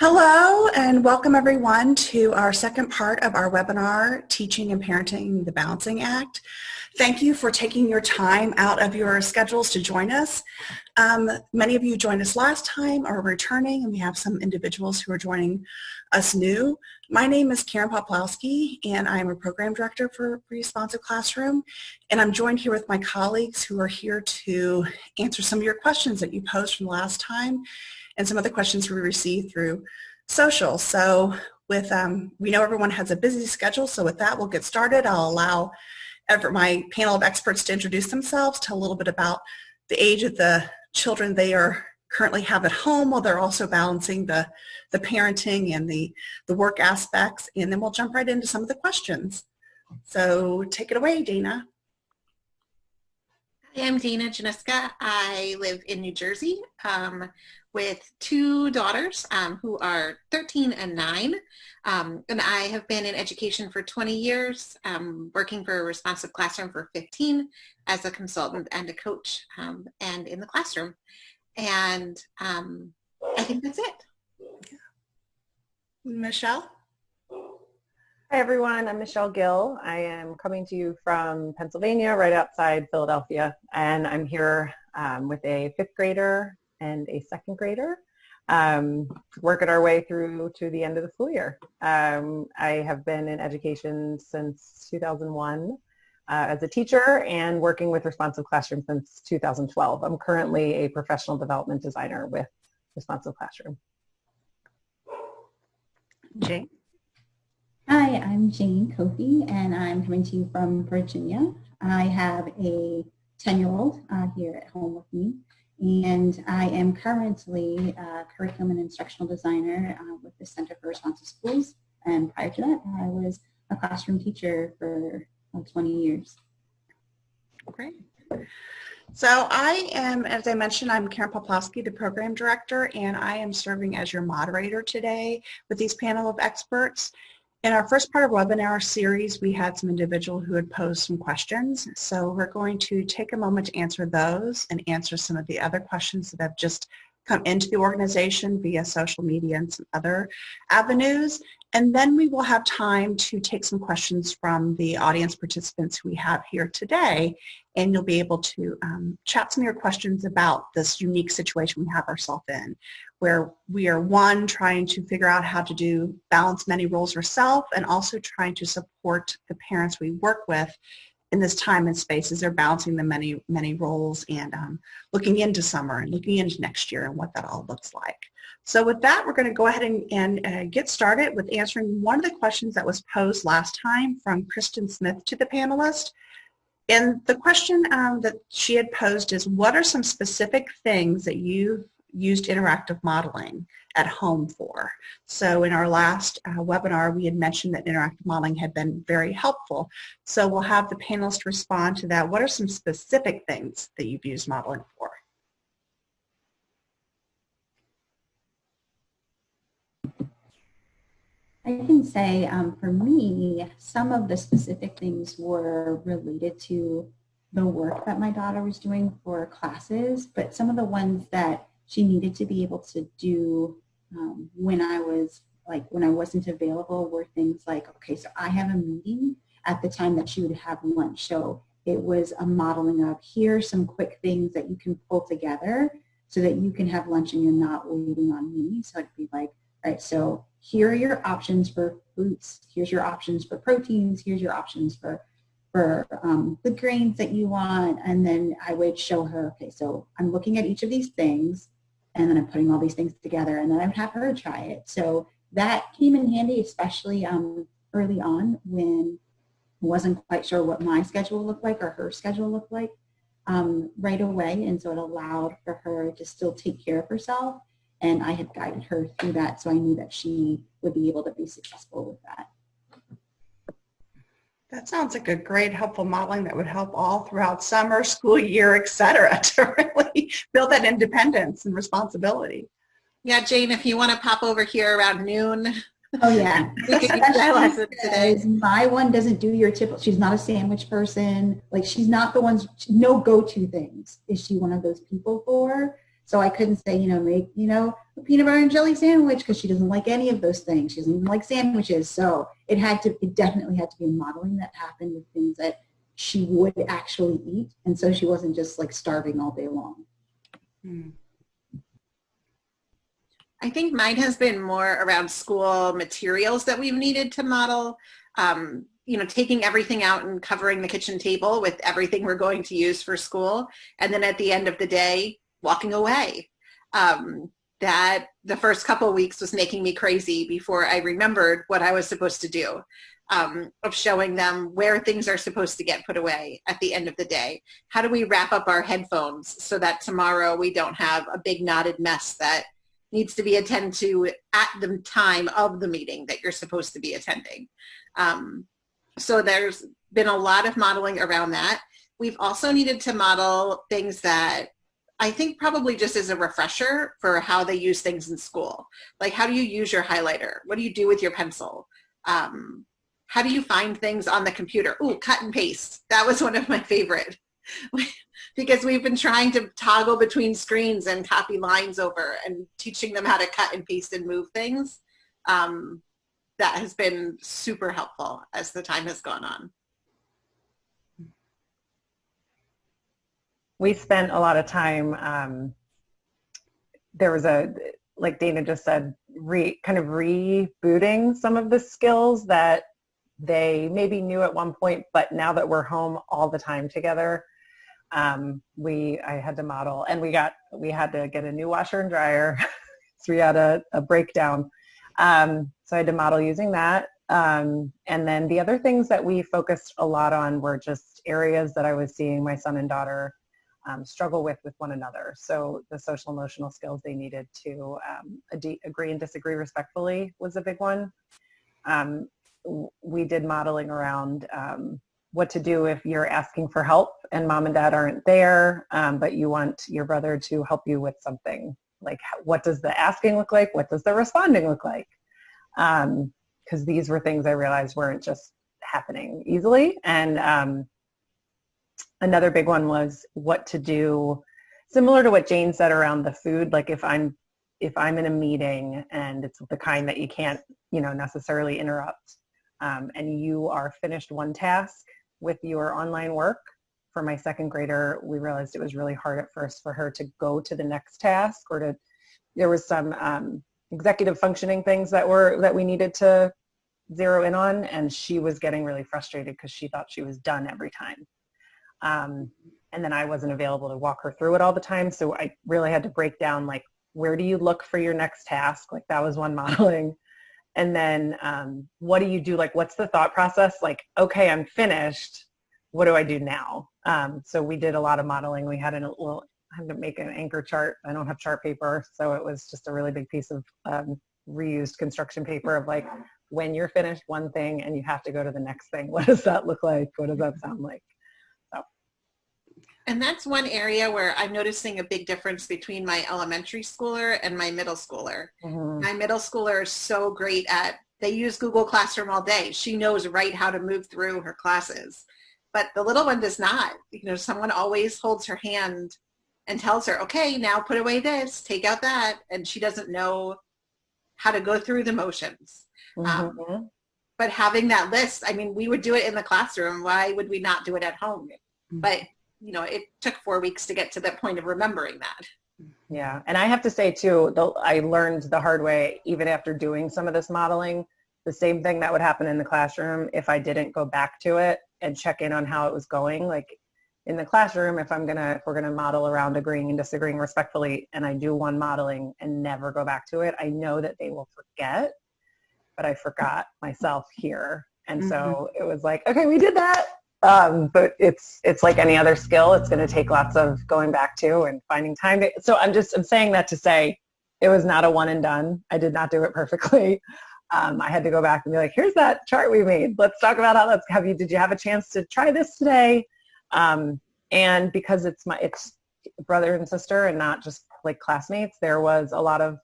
Hello and welcome everyone to our second part of our webinar, Teaching and Parenting the Balancing Act. Thank you for taking your time out of your schedules to join us. Many of you joined us last time, are returning, and we have some individuals who are joining us new. My name is Karen Poplowski, and I am a Program Director for Responsive Classroom, and I'm joined here with my colleagues who are here to answer some of your questions that you posed from last time and some of the questions we received through social. So with, we know everyone has a busy schedule, so with that we'll get started. I'll allow my panel of experts to introduce themselves, tell a little bit about the age of the children they are currently have at home while they're also balancing the parenting and the work aspects, and then we'll jump right into some of the questions. So take it away, Gina. Hi, I'm Gina Scott. I live in New Jersey with two daughters who are 13 and 9. And I have been in education for 20 years, working for a Responsive Classroom for 15 as a consultant and a coach and in the classroom. And I think that's it. Michelle? Hi everyone, I'm Michelle Gill. I am coming to you from Pennsylvania, right outside Philadelphia, and I'm here with a 5th grader and a 2nd grader, working our way through to the end of the school year. I have been in education since 2001 as a teacher and working with Responsive Classroom since 2012. I'm currently a professional development designer with Responsive Classroom. Jane? Hi, I'm Jane Cokie, and I'm coming to you from Virginia. I have a 10-year-old here at home with me, and I am currently a curriculum and instructional designer with the Center for Responsive Schools, and prior to that, I was a classroom teacher for 20 years. Great. So I am, as I mentioned, I'm Karen Poplowski, the Program Director, and I am serving as your moderator today with these panel of experts. In our first part of our webinar series, we had some individuals who had posed some questions. So we're going to take a moment to answer those and answer some of the other questions that have just come into the organization via social media and some other avenues. And then we will have time to take some questions from the audience participants we have here today. And you'll be able to chat some of your questions about this unique situation we have ourselves in, where we are, one, trying to figure out how to balance many roles ourselves, and also trying to support the parents we work with in this time and space as they're balancing the many roles and looking into summer and looking into next year and what that all looks like. So with that, we're going to go ahead and get started with answering one of the questions that was posed last time from Kristen Smith to the panelists. And the question that she had posed is, what are some specific things that you used interactive modeling at home for? So in our last webinar, we had mentioned that interactive modeling had been very helpful. So we'll have the panelists respond to that. What are some specific things that you've used modeling for? I can say for me, some of the specific things were related to the work that my daughter was doing for classes, but some of the ones that she needed to be able to do when I wasn't available were things like, okay, so I have a meeting at the time that she would have lunch. So it was a modeling of, here's some quick things that you can pull together so that you can have lunch and you're not waiting on me. So it'd be like, all right, so here are your options for foods. Here's your options for proteins. Here's your options for the grains that you want. And then I would show her, okay, so I'm looking at each of these things, and then I'm putting all these things together, and then I would have her try it. So that came in handy, especially early on when I wasn't quite sure what my schedule looked like or her schedule looked like right away. And so it allowed for her to still take care of herself. And I had guided her through that, so I knew that she would be able to be successful with that. That sounds like a great helpful modeling that would help all throughout summer, school year, et cetera, to really build that independence and responsibility. Yeah, Jane, if you want to pop over here around noon. Oh yeah, we could use that lesson today. My one doesn't do your typical, she's not a sandwich person. Like, she's not the ones, no go-to things is she one of those people for. So I couldn't say, make, a peanut butter and jelly sandwich because she doesn't like any of those things. She doesn't even like sandwiches. So it definitely had to be modeling that happened with things that she would actually eat. And so she wasn't just like starving all day long. Hmm. I think mine has been more around school materials that we've needed to model. Taking everything out and covering the kitchen table with everything we're going to use for school. And then at the end of the day, walking away. That the first couple of weeks was making me crazy before I remembered what I was supposed to do, of showing them where things are supposed to get put away at the end of the day. How do we wrap up our headphones so that tomorrow we don't have a big knotted mess that needs to be attended to at the time of the meeting that you're supposed to be attending. So there's been a lot of modeling around that. We've also needed to model things that I think probably just as a refresher for how they use things in school. Like, how do you use your highlighter? What do you do with your pencil? How do you find things on the computer? Ooh, cut and paste. That was one of my favorite. Because we've been trying to toggle between screens and copy lines over and teaching them how to cut and paste and move things. That has been super helpful as the time has gone on. We spent a lot of time, there was like Dana just said, kind of rebooting some of the skills that they maybe knew at one point, but now that we're home all the time together, I had to model, and we had to get a new washer and dryer. So we had a breakdown. So I had to model using that. And then the other things that we focused a lot on were just areas that I was seeing my son and daughter struggle with one another. So the social emotional skills they needed to agree and disagree respectfully was a big one. We did modeling around what to do if you're asking for help and mom and dad aren't there, but you want your brother to help you with something. Like, what does the asking look like? What does the responding look like? Because these were things I realized weren't just happening easily. And another big one was what to do, similar to what Jane said around the food. Like, if I'm in a meeting and it's the kind that you can't, necessarily interrupt, and you are finished one task with your online work. For my second grader, we realized it was really hard at first for her to go to the next task, or there was some executive functioning things that we needed to zero in on, and she was getting really frustrated because she thought she was done every time. And then I wasn't available to walk her through it all the time, so I really had to break down, like, where do you look for your next task? Like, that was one modeling. And then what do you do? Like, what's the thought process? Like, okay, I'm finished. What do I do now? So we did a lot of modeling. We had I had to make an anchor chart. I don't have chart paper, so it was just a really big piece of reused construction paper of, like, when you're finished one thing and you have to go to the next thing, what does that look like? What does that sound like? And that's one area where I'm noticing a big difference between my elementary schooler and my middle schooler. Mm-hmm. My middle schooler is so great they use Google Classroom all day. She knows right how to move through her classes. But the little one does not. Someone always holds her hand and tells her, okay, now put away this, take out that. And she doesn't know how to go through the motions. Mm-hmm. But having that list, we would do it in the classroom. Why would we not do it at home? Mm-hmm. But it took 4 weeks to get to that point of remembering that. Yeah. And I have to say too, I learned the hard way, even after doing some of this modeling, the same thing that would happen in the classroom if I didn't go back to it and check in on how it was going. Like, in the classroom, if we're going to model around agreeing and disagreeing respectfully, and I do one modeling and never go back to it, I know that they will forget, but I forgot myself here. And mm-hmm. So it was like, okay, we did that. But it's like any other skill. It's going to take lots of going back to and finding time. So I'm saying that to say it was not a one and done. I did not do it perfectly. I had to go back and be like, here's that chart we made. Let's talk about did you have a chance to try this today? And because it's brother and sister and not just like classmates, there was a lot of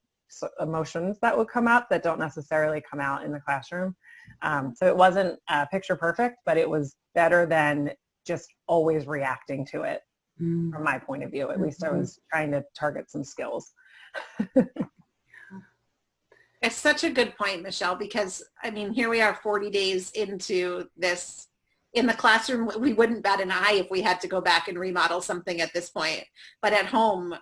emotions that would come out that don't necessarily come out in the classroom. So it wasn't picture perfect, but it was better than just always reacting to it from my point of view. At least I was trying to target some skills. It's such a good point, Michelle, because I mean, here we are 40 days into this. In the classroom, we wouldn't bat an eye if we had to go back and remodel something at this point. But at home,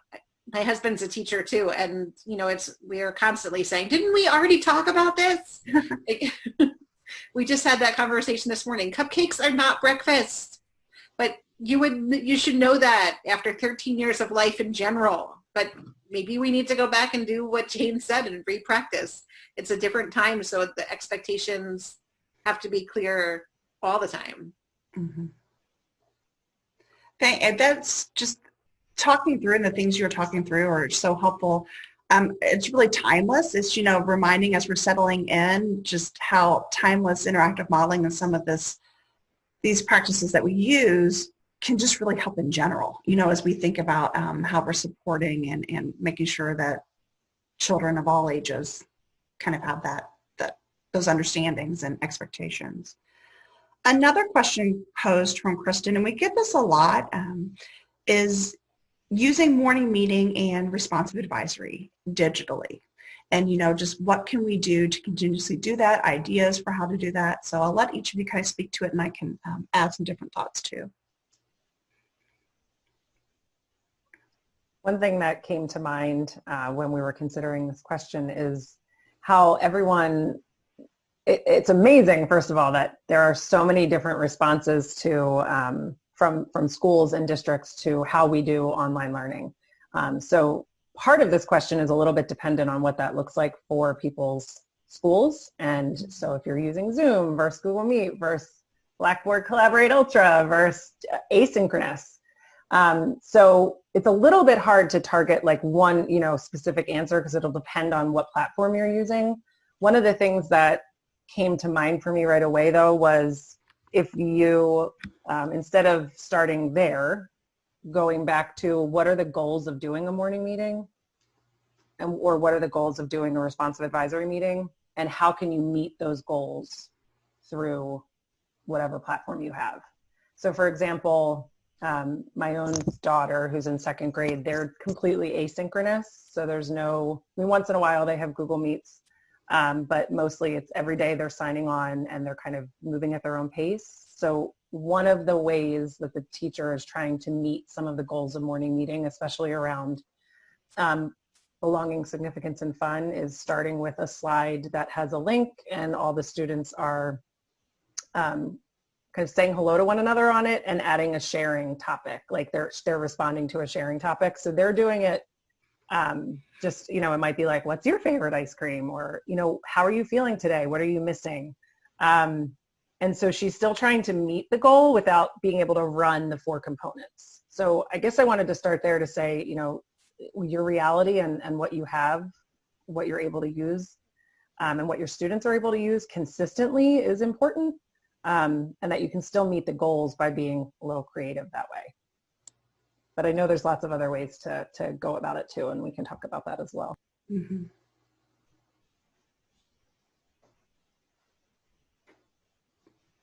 my husband's a teacher too, and you know, we are constantly saying, "Didn't we already talk about this?" We just had that conversation this morning. Cupcakes are not breakfast, but you should know that after 13 years of life in general. But maybe we need to go back and do what Jane said and re-practice. It's a different time, so the expectations have to be clear all the time. Mm-hmm. And that's just talking through, and the things you're talking through are so helpful. It's really timeless. It's, you know, reminding us we're settling in just how timeless interactive modeling and some of these practices that we use can just really help in general, you know, as we think about how we're supporting and making sure that children of all ages kind of have those understandings and expectations. Another question posed from Kristen, and we get this a lot, is using morning meeting and responsive advisory digitally. And, you know, just what can we do to continuously do that, ideas for how to do that. So I'll let each of you kind of speak to it, and I can add some different thoughts too. One thing that came to mind when we were considering this question is how everyone, it's amazing, first of all, that there are so many different responses to from schools and districts to how we do online learning. So part of this question is a little bit dependent on what that looks like for people's schools. And so if you're using Zoom versus Google Meet versus Blackboard Collaborate Ultra versus asynchronous. So it's a little bit hard to target like one, you know, specific answer because it'll depend on what platform you're using. One of the things that came to mind for me right away though was if you, instead of starting there, going back to what are the goals of doing a morning meeting or what are the goals of doing a responsive advisory meeting and how can you meet those goals through whatever platform you have. So for example, my own daughter who's in second grade, they're completely asynchronous. So there's no, I mean, once in a while they have Google Meets, but mostly it's every day they're signing on and they're kind of moving at their own pace. So one of the ways that the teacher is trying to meet some of the goals of morning meeting, especially around belonging, significance, and fun, is starting with a slide that has a link and all the students are kind of saying hello to one another on it and adding a sharing topic, like they're responding to a sharing topic. So they're doing it just, you know, it might be like, what's your favorite ice cream? Or, you know, how are you feeling today? What are you missing? And so she's still trying to meet the goal without being able to run the 4 components. So I guess I wanted to start there to say, you know, your reality and what you have, what you're able to use, and what your students are able to use consistently is important. And that you can still meet the goals by being a little creative that way. But I know there's lots of other ways to go about it too, and we can talk about that as well. Mm-hmm.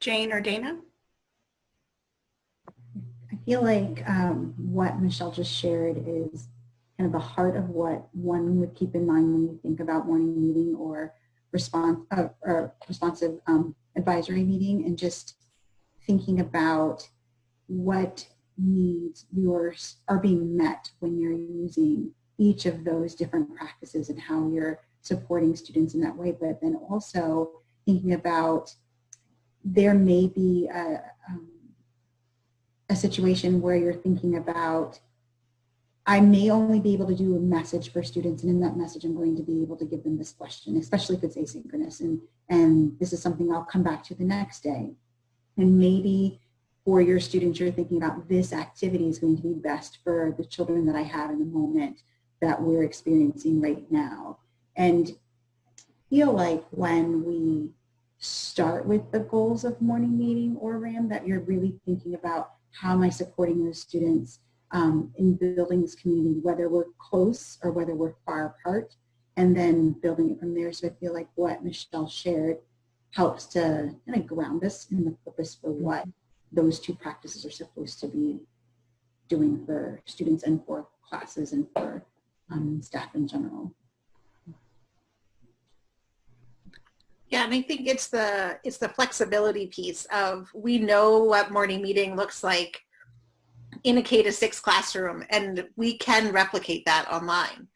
Jane or Dana? I feel like what Michelle just shared is kind of the heart of what one would keep in mind when you think about morning meeting or responsive advisory meeting, and just thinking about what needs yours are being met when you're using each of those different practices and how you're supporting students in that way. But then also thinking about there may be a situation where you're thinking about, I may only be able to do a message for students, and in that message I'm going to be able to give them this question, especially if it's asynchronous, and this is something I'll come back to the next day. And maybe for your students you're thinking about this activity is going to be best for the children that I have in the moment that we're experiencing right now. And I feel like when we start with the goals of morning meeting or RAM, that you're really thinking about how am I supporting those students in building this community, whether we're close or whether we're far apart, and then building it from there. So I feel like what Michelle shared helps to kind of ground us in the purpose for what those 2 practices are supposed to be doing for students and for classes and for staff in general. Yeah, and I think it's the flexibility piece of, we know what morning meeting looks like in a K-6 classroom, and we can replicate that online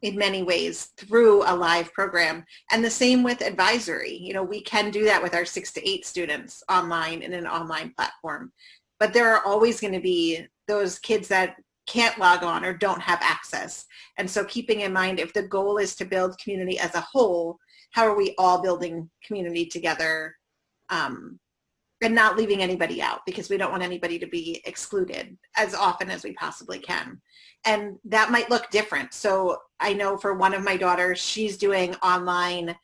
in many ways through a live program. And the same with advisory. You know, we can do that with our 6 to 8 students online in an online platform. But there are always going to be those kids that can't log on or don't have access. And so keeping in mind, if the goal is to build community as a whole, how are we all building community together, and not leaving anybody out, because we don't want anybody to be excluded as often as we possibly can. And that might look different. So I know for one of my daughters, she's doing online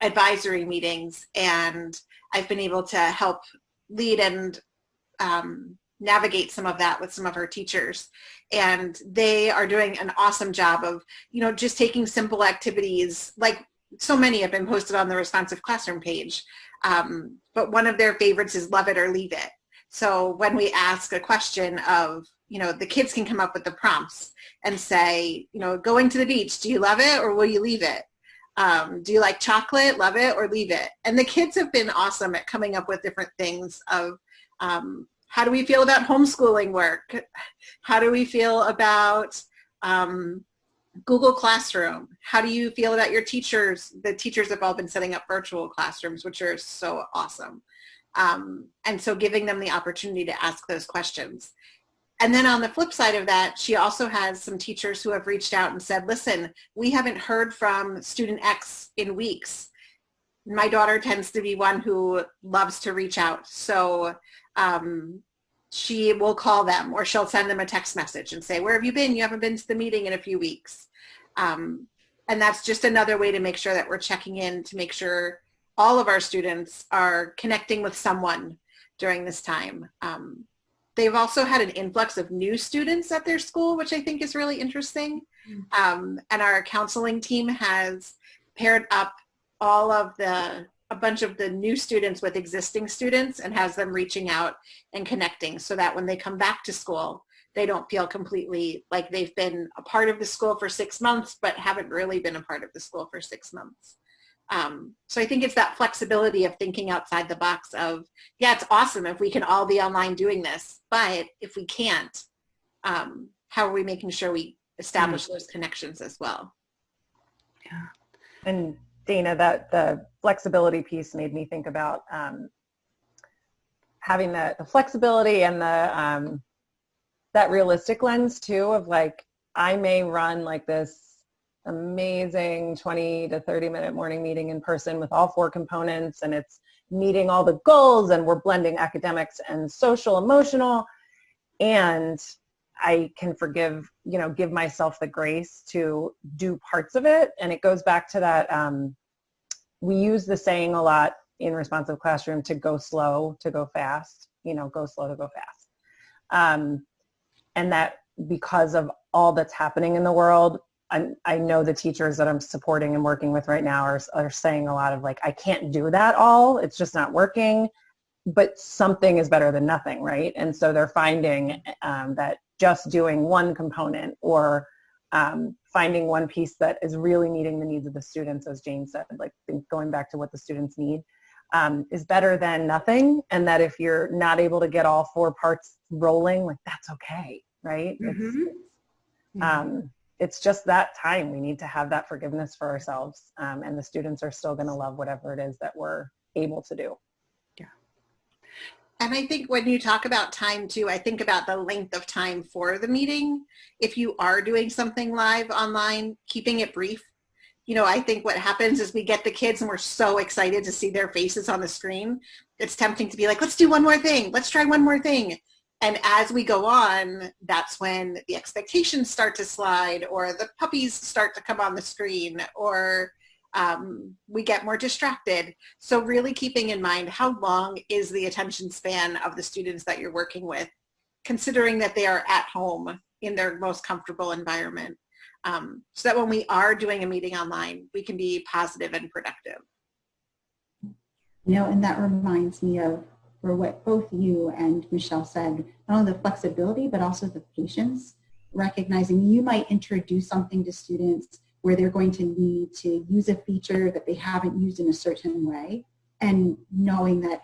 advisory meetings, and I've been able to help lead and navigate some of that with some of her teachers. And they are doing an awesome job of, you know, just taking simple activities, like so many have been posted on the responsive classroom page. But one of their favorites is love it or leave it. So when we ask a question of, you know, the kids can come up with the prompts and say, you know, going to the beach, do you love it or will you leave it? Do you like chocolate, love it or leave it? And the kids have been awesome at coming up with different things of, how do we feel about homeschooling work? How do we feel about Google Classroom? How do you feel about your teachers? The teachers have all been setting up virtual classrooms, which are so awesome. And so giving them the opportunity to ask those questions. And then on the flip side of that, she also has some teachers who have reached out and said, listen, we haven't heard from student X in weeks. My daughter tends to be one who loves to reach out. So she will call them, or she'll send them a text message and say, where have you been? You haven't been to the meeting in a few weeks. And that's just another way to make sure that we're checking in to make sure all of our students are connecting with someone during this time. They've also had an influx of new students at their school, which I think is really interesting. And our counseling team has paired up a bunch of the new students with existing students and has them reaching out and connecting, so that when they come back to school, they don't feel completely like they've been a part of the school for 6 months, but haven't really been a part of the school for 6 months. So I think it's that flexibility of thinking outside the box of, yeah, it's awesome if we can all be online doing this, but if we can't, how are we making sure we establish those connections as well? Yeah. And Dana, that the flexibility piece made me think about having the flexibility and the that realistic lens too, of like, I may run like this amazing 20 to 30 minute morning meeting in person with all 4 components, and it's meeting all the goals, and we're blending academics and social emotional, and I can give myself the grace to do parts of it. And it goes back to that, we use the saying a lot in responsive classroom, to go slow, to go fast, go slow to go fast. And that because of all that's happening in the world, I know the teachers that I'm supporting and working with right now are saying a lot of like, I can't do that all, it's just not working, but something is better than nothing, right? And so they're finding that just doing one component, or finding one piece that is really meeting the needs of the students, as Jane said, like going back to what the students need, is better than nothing. And that if you're not able to get all 4 parts rolling, like that's okay, right? Mm-hmm. It's just that time. We need to have that forgiveness for ourselves, and the students are still going to love whatever it is that we're able to do. And I think when you talk about time too, I think about the length of time for the meeting. If you are doing something live online, keeping it brief. I think what happens is we get the kids and we're so excited to see their faces on the screen. It's tempting to be like, let's do one more thing. Let's try one more thing. And as we go on, that's when the expectations start to slide, or the puppies start to come on the screen, or we get more distracted. So really keeping in mind, how long is the attention span of the students that you're working with, considering that they are at home in their most comfortable environment, so that when we are doing a meeting online, we can be positive and productive. And that reminds me of, for what both you and Michelle said, not only the flexibility, but also the patience, recognizing you might introduce something to students where they're going to need to use a feature that they haven't used in a certain way, and knowing that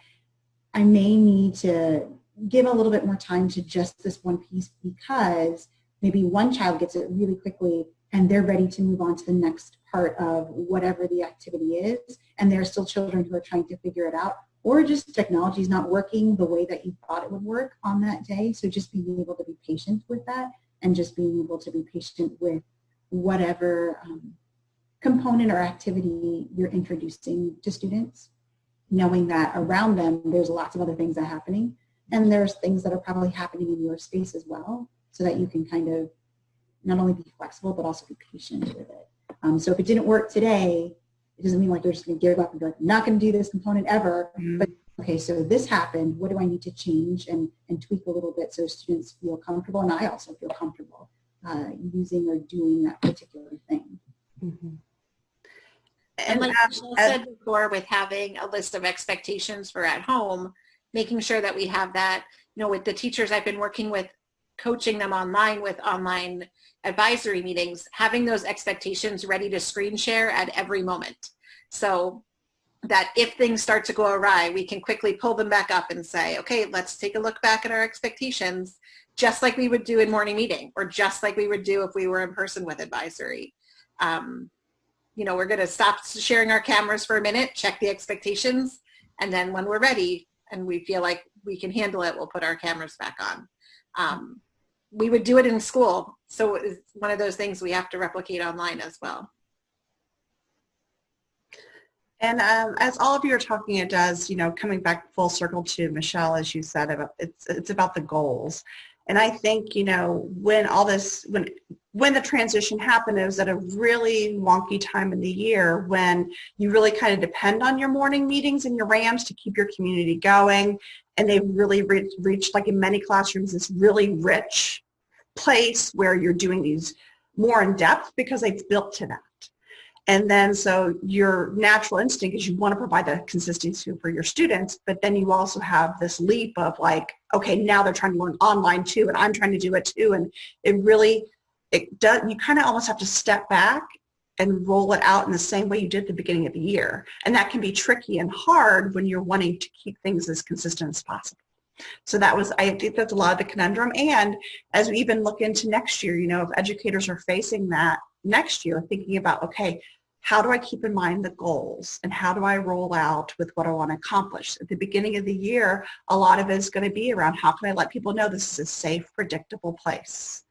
I may need to give a little bit more time to just this one piece because maybe one child gets it really quickly and they're ready to move on to the next part of whatever the activity is, and there are still children who are trying to figure it out, or just technology is not working the way that you thought it would work on that day. So just being able to be patient with that, and just being able to be patient with whatever component or activity you're introducing to students, knowing that around them there's lots of other things that are happening, and there's things that are probably happening in your space as well, so that you can kind of not only be flexible but also be patient with it. So if it didn't work today, it doesn't mean like you're just going to give up and be like, I'm not going to do this component ever. But okay, so this happened. What do I need to change and tweak a little bit so students feel comfortable, and I also feel comfortable using or doing that particular thing. Mm-hmm. And like Michelle said before, with having a list of expectations for at home, making sure that we have that, you know, with the teachers I've been working with, coaching them online with online advisory meetings, having those expectations ready to screen share at every moment. So that if things start to go awry, we can quickly pull them back up and say, okay, let's take a look back at our expectations, just like we would do in morning meeting, or just like we would do if we were in person with advisory. You know, we're going to stop sharing our cameras for a minute, check the expectations, and then when we're ready and we feel like we can handle it, we'll put our cameras back on. We would do it in school, so it's one of those things we have to replicate online as well. And as all of you are talking, it does, you know, coming back full circle to Michelle, as you said, about it's about the goals. And I think, you know, when all this, when the transition happened, it was at a really wonky time in the year when you really kind of depend on your morning meetings and your RAMs to keep your community going. And they've really reached, like in many classrooms, this really rich place where you're doing these more in depth because they've built to that. And then so your natural instinct is you want to provide the consistency for your students, but then you also have this leap of like, okay, now they're trying to learn online too, and I'm trying to do it too. And it does, you kind of almost have to step back and roll it out in the same way you did at the beginning of the year. And that can be tricky and hard when you're wanting to keep things as consistent as possible. So that was, I think that's a lot of the conundrum. And as we even look into next year, you know, if educators are facing that next year, thinking about, okay, how do I keep in mind the goals and how do I roll out with what I want to accomplish? At the beginning of the year, a lot of it is going to be around how can I let people know this is a safe, predictable place.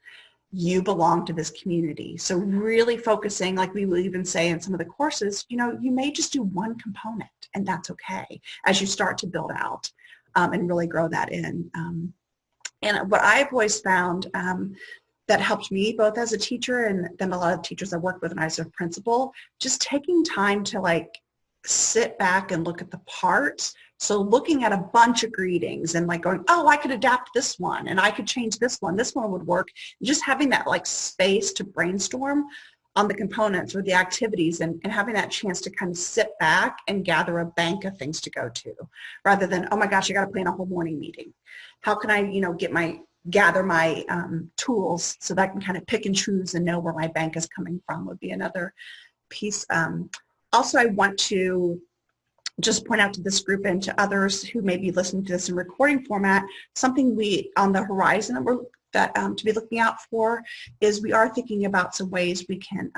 You belong to this community. So really focusing, like we will even say in some of the courses, you know, you may just do one component and that's okay as you start to build out and really grow that in. And what I've always found that helped me both as a teacher and then a lot of teachers I work with and as a principal, just taking time to like sit back and look at the parts. So looking at a bunch of greetings and like going, oh, I could adapt this one and I could change this one would work. Just having that like space to brainstorm on the components or the activities and having that chance to kind of sit back and gather a bank of things to go to rather than, oh my gosh, I got to plan a whole morning meeting. How can I, you know, gather my tools so that I can kind of pick and choose and know where my bank is coming from would be another piece. Also, I want to just point out to this group and to others who may be listening to this in recording format, something we on the horizon that to be looking out for is we are thinking about some ways we can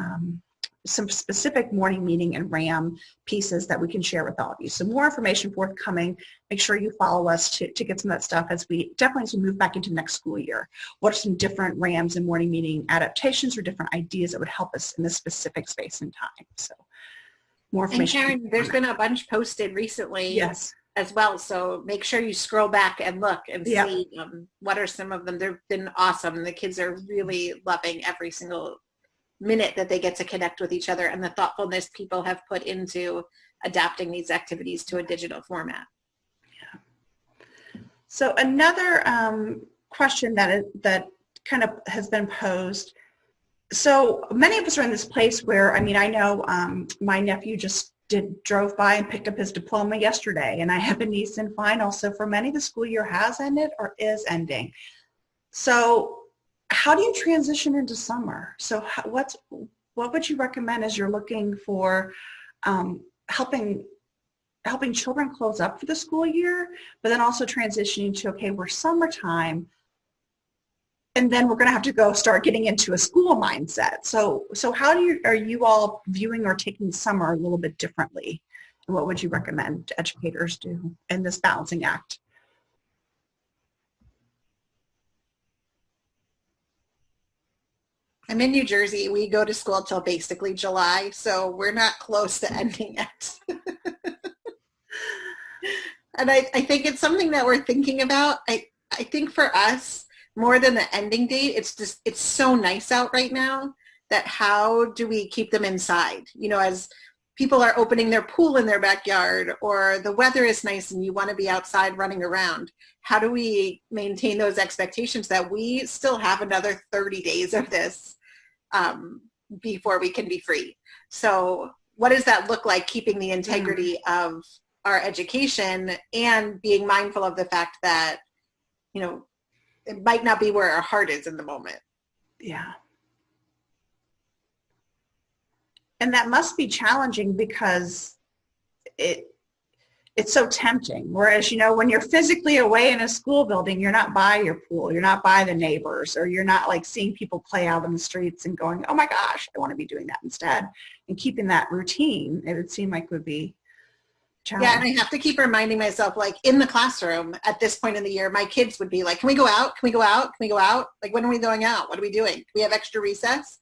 some specific morning meeting and RAM pieces that we can share with all of you. So more information forthcoming. Make sure you follow us to get some of that stuff as we definitely as we move back into next school year. What are some different RAMs and morning meeting adaptations or different ideas that would help us in this specific space and time? So more information. And Karen, there's been a bunch posted recently as well. So make sure you scroll back and look and see what are some of them. They've been awesome. The kids are really loving every single minute that they get to connect with each other and the thoughtfulness people have put into adapting these activities to a digital format. Yeah. So another question that kind of has been posed. So many of us are in this place where, I mean, I know my nephew just drove by and picked up his diploma yesterday, and I have a niece in finals. So for many, the school year has ended or is ending. So how do you transition into summer? So what would you recommend as you're looking for helping children close up for the school year, but then also transitioning to, okay, we're summertime, and then we're going to have to go start getting into a school mindset. So how are you all viewing or taking summer a little bit differently? And what would you recommend educators do in this balancing act? I'm in New Jersey. We go to school till basically July, so we're not close to ending yet. And I think it's something that we're thinking about. I think for us, more than the ending date, it's so nice out right now that how do we keep them inside? You know, as people are opening their pool in their backyard, or the weather is nice and you want to be outside running around, how do we maintain those expectations that we still have another 30 days of this before we can be free? So what does that look like, keeping the integrity of our education and being mindful of the fact that, you know, it might not be where our heart is in the moment. Yeah. And that must be challenging because it's so tempting. Whereas, you know, when you're physically away in a school building, you're not by your pool, you're not by the neighbors, or you're not like seeing people play out in the streets and going, oh my gosh, I want to be doing that instead. And keeping that routine, it would seem like would be challenging. Yeah, and I have to keep reminding myself, like in the classroom at this point in the year, my kids would be like, can we go out? Can we go out? Can we go out? Like, when are we going out? What are we doing? Do we have extra recess?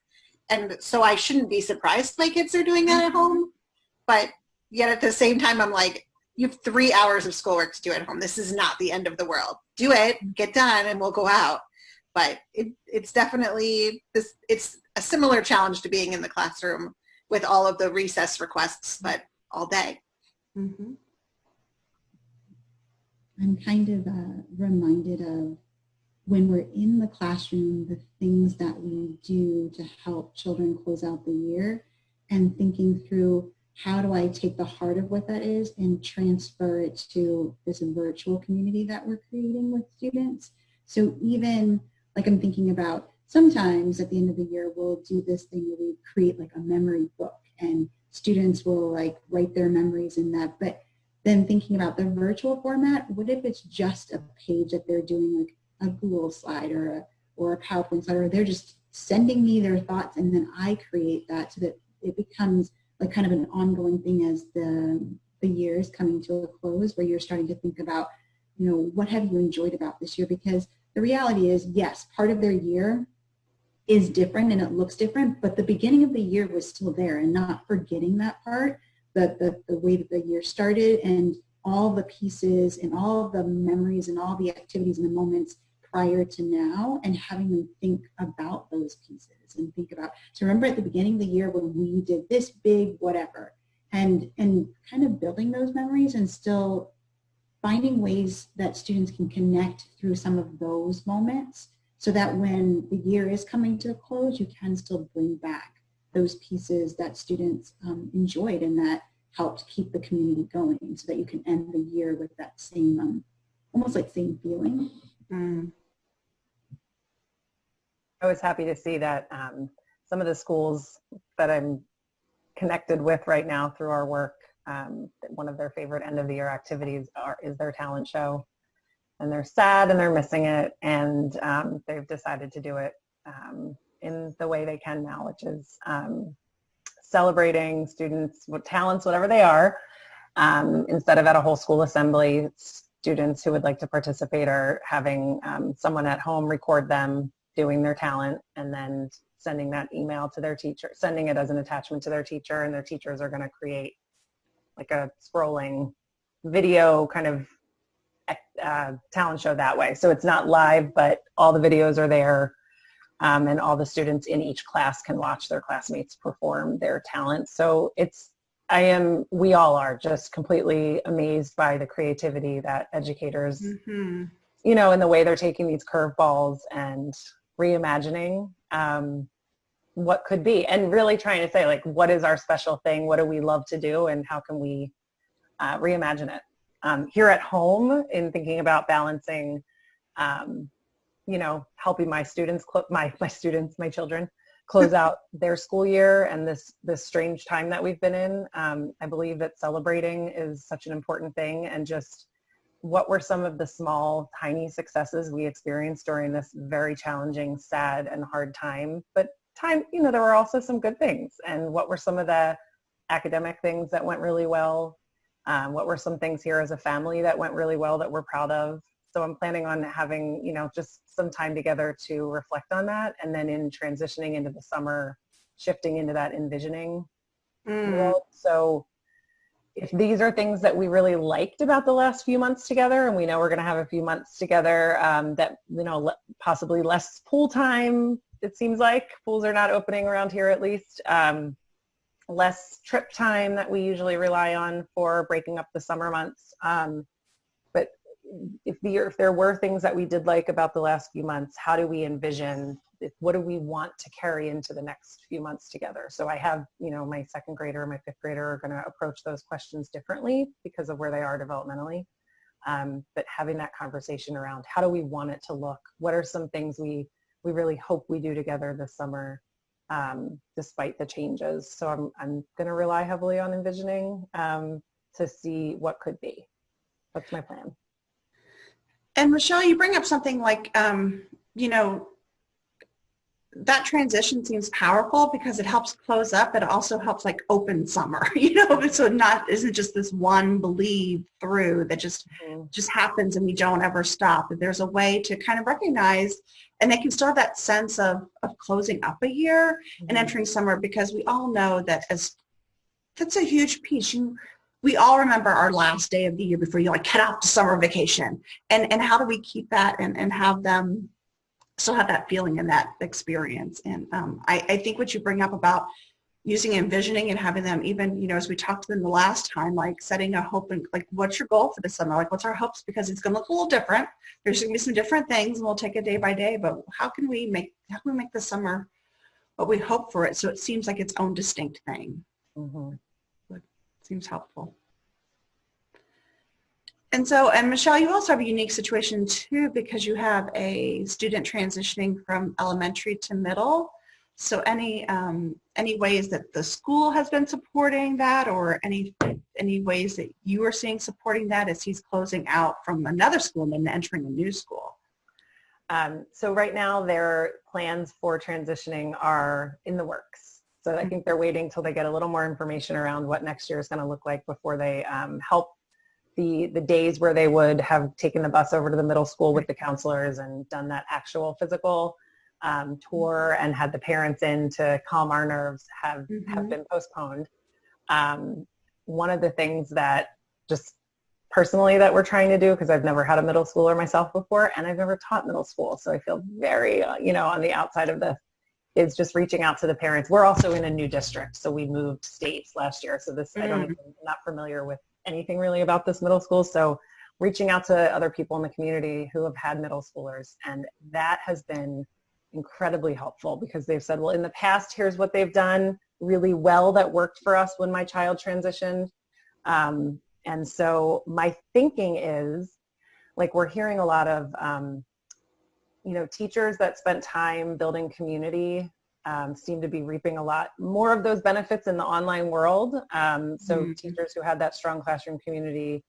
And so I shouldn't be surprised my kids are doing that at home. But yet at the same time, I'm like, you have 3 hours of schoolwork to do at home. This is not the end of the world. Do it, get done, and we'll go out. But it's definitely this. It's a similar challenge to being in the classroom with all of the recess requests, but all day. Mm-hmm. I'm kind of reminded of when we're in the classroom, the things that we do to help children close out the year, and thinking through how do I take the heart of what that is and transfer it to this virtual community that we're creating with students. So even like I'm thinking about sometimes at the end of the year, we'll do this thing where we create like a memory book and students will like write their memories in that. But then thinking about the virtual format, what if it's just a page that they're doing like a Google slide or a PowerPoint slide, or they're just sending me their thoughts and then I create that so that it becomes like kind of an ongoing thing as the year is coming to a close, where you're starting to think about, you know, what have you enjoyed about this year? Because the reality is, yes, part of their year is different and it looks different, but the beginning of the year was still there, and not forgetting that part, the way that the year started and all the pieces and all the memories and all the activities and the moments prior to now, and having them think about those pieces and think about, so remember at the beginning of the year when we did this big whatever, and kind of building those memories and still finding ways that students can connect through some of those moments, so that when the year is coming to a close, you can still bring back those pieces that students enjoyed and that helped keep the community going, so that you can end the year with that same, almost like same feeling. Mm. I was happy to see that some of the schools that I'm connected with right now through our work, one of their favorite end of the year activities is their talent show. And they're sad and they're missing it, and they've decided to do it in the way they can now, which is celebrating students with talents, whatever they are, instead of at a whole school assembly. Students who would like to participate are having someone at home record them doing their talent and then sending that email to their teacher, sending it as an attachment to their teacher, and their teachers are going to create like a scrolling video kind of talent show that way. So it's not live, but all the videos are there, and all the students in each class can watch their classmates perform their talent. So we all are just completely amazed by the creativity that educators, Mm-hmm. you know, in the way they're taking these curveballs and reimagining. what could be, and really trying to say, like, what is our special thing? What do we love to do? And how can we reimagine it? Here at home, in thinking about balancing, you know, helping my students, my children close out their school year and this strange time that we've been in. I believe that celebrating is such an important thing, and just what were some of the small, tiny successes we experienced during this very challenging, sad, and hard time. But you know, there were also some good things. And what were some of the academic things that went really well? What were some things here as a family that went really well that we're proud of? So I'm planning on having, you know, just some time together to reflect on that. And then in transitioning into the summer, shifting into that envisioning world. So if these are things that we really liked about the last few months together, and we know we're going to have a few months together, that, you know, possibly less pool time, it seems like. Pools are not opening around here, at least. Less trip time that we usually rely on for breaking up the summer months. But if there were things that we did like about the last few months, how do we envision, what do we want to carry into the next few months together? So I have, you know, my second grader and my fifth grader are going to approach those questions differently because of where they are developmentally. But having that conversation around, how do we want it to look? What are some things we really hope we do together this summer, despite the changes? So I'm going to rely heavily on envisioning to see what could be. That's my plan. And Michelle, you bring up something like, you know, that transition seems powerful because it helps close up. It also helps like open summer, you know, so isn't just this one bleed through that just happens and we don't ever stop. There's a way to kind of recognize, and they can still have that sense of closing up a year and entering summer, because we all know that that's a huge piece. We all remember our last day of the year before you like head off to summer vacation, and how do we keep that and have them still have that feeling and that experience. And I think what you bring up about using envisioning and having them, even, you know, as we talked to them the last time, like setting a hope and like, what's your goal for the summer? Like, what's our hopes? Because it's going to look a little different. There's going to be some different things, and we'll take it day by day. But how can we make the summer what we hope for it, so it seems like its own distinct thing? Seems helpful. And Michelle, you also have a unique situation too, because you have a student transitioning from elementary to middle. So any ways that the school has been supporting that, or any ways that you are seeing supporting that as he's closing out from another school and then entering a new school? So right now their plans for transitioning are in the works. So I think they're waiting till they get a little more information around what next year is going to look like before they help the days where they would have taken the bus over to the middle school with the counselors and done that actual physical tour and had the parents in to calm our nerves have been postponed. One of the things that just personally that we're trying to do, because I've never had a middle schooler myself before, and I've never taught middle school, so I feel very, you know, on the outside of this, is just reaching out to the parents. We're also in a new district, so we moved states last year, so this, I'm not familiar with anything really about this middle school, so reaching out to other people in the community who have had middle schoolers, and that has been incredibly helpful, because they've said, well, in the past, here's what they've done really well that worked for us when my child transitioned. And so my thinking is, like, we're hearing a lot of, you know, teachers that spent time building community seem to be reaping a lot more of those benefits in the online world. So teachers who had that strong classroom community.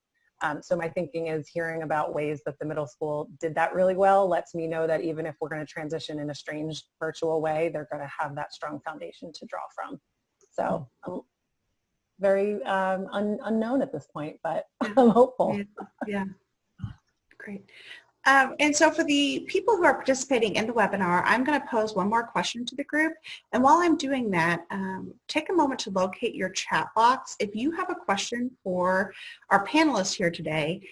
So my thinking is, hearing about ways that the middle school did that really well lets me know that even if we're going to transition in a strange virtual way, they're going to have that strong foundation to draw from. So I'm very unknown at this point, but I'm hopeful. Yeah. Great. And so for the people who are participating in the webinar, I'm going to pose one more question to the group. And while I'm doing that, take a moment to locate your chat box. If you have a question for our panelists here today,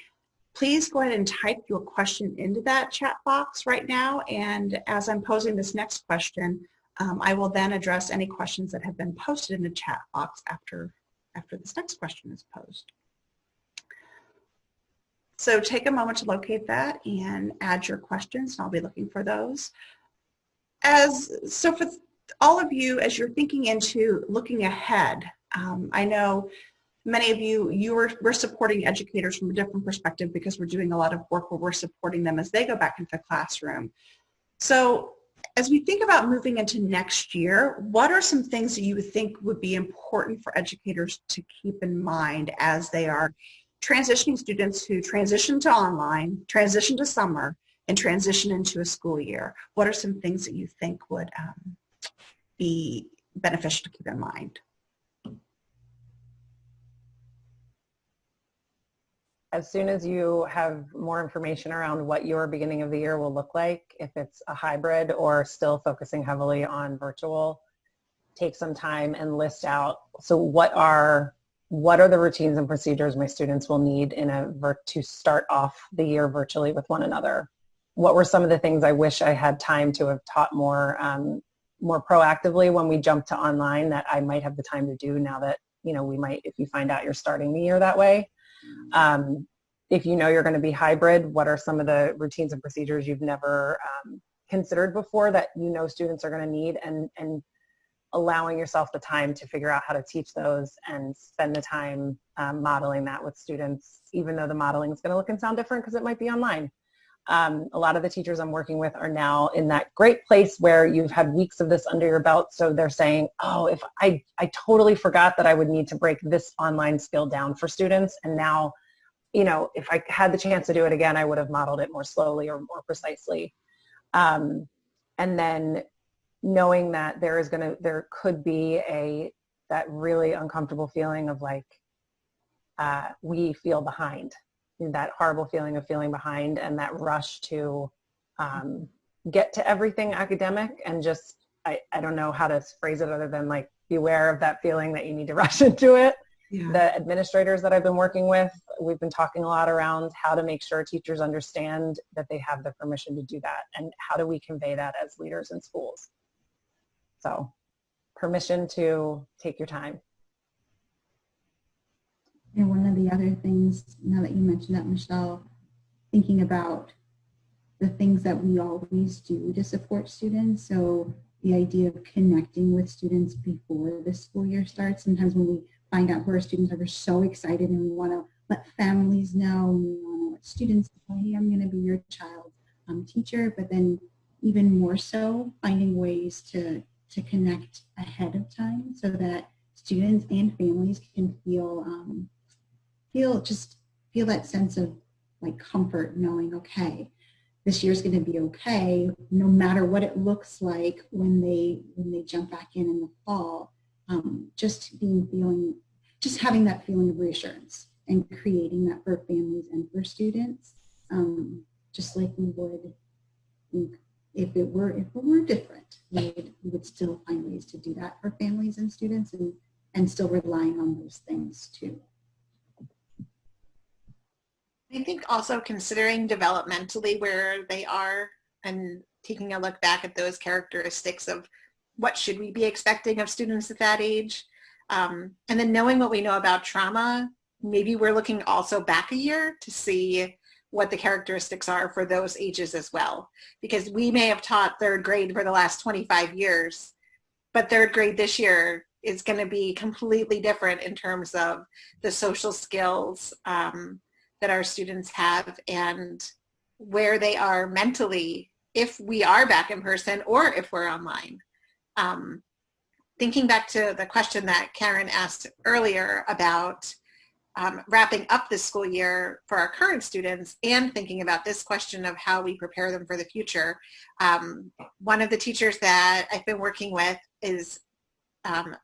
please go ahead and type your question into that chat box right now. And as I'm posing this next question, I will then address any questions that have been posted in the chat box after this next question is posed. So take a moment to locate that and add your questions. I'll be looking for those. So for all of you, as you're thinking into looking ahead, I know many of you, we're supporting educators from a different perspective because we're doing a lot of work where we're supporting them as they go back into the classroom. So as we think about moving into next year, what are some things that you would think would be important for educators to keep in mind as they are transitioning students who transition to online, transition to summer, and transition into a school year? What are some things that you think would be beneficial to keep in mind? As soon as you have more information around what your beginning of the year will look like, if it's a hybrid or still focusing heavily on virtual, take some time and list out, so what are the routines and procedures my students will need to start off the year virtually with one another? What were some of the things I wish I had time to have taught more proactively when we jump to online that I might have the time to do now that, we might, if you find out you're starting the year that way. If you know you're going to be hybrid, what are some of the routines and procedures you've never considered before that students are going to need, and allowing yourself the time to figure out how to teach those and spend the time modeling that with students, even though the modeling is going to look and sound different because it might be online. A lot of the teachers I'm working with are now in that great place where you've had weeks of this under your belt, so they're saying, oh, if I totally forgot that I would need to break this online skill down for students, and now, if I had the chance to do it again, I would have modeled it more slowly or more precisely. And then knowing that there could be that really uncomfortable feeling of like, we feel behind, that horrible feeling of feeling behind, and that rush to get to everything academic, and just, I don't know how to phrase it other than like, beware of that feeling that you need to rush into it. Yeah. The administrators that I've been working with, we've been talking a lot around how to make sure teachers understand that they have the permission to do that, and how do we convey that as leaders in schools. So, permission to take your time. And one of the other things, now that you mentioned that, Michelle, thinking about the things that we always do to support students. So the idea of connecting with students before the school year starts. Sometimes when we find out who our students are, we're so excited and we want to let families know, and we want to let students know, hey, I'm going to be your child's teacher, but then even more so finding ways to connect ahead of time so that students and families can feel that sense of like comfort, knowing, okay, this year's going to be okay, no matter what it looks like when they jump back in the fall. Just having that feeling of reassurance and creating that for families and for students, just like we would if it were different, we would still find ways to do that for families and students, and still relying on those things too. I think also considering developmentally where they are and taking a look back at those characteristics of what should we be expecting of students at that age. And then knowing what we know about trauma, maybe we're looking also back a year to see what the characteristics are for those ages as well. Because we may have taught third grade for the last 25 years, but third grade this year is going to be completely different in terms of the social skills that our students have and where they are mentally if we are back in person or if we're online. Thinking back to the question that Karen asked earlier about wrapping up this school year for our current students, and thinking about this question of how we prepare them for the future. One of the teachers that I've been working with is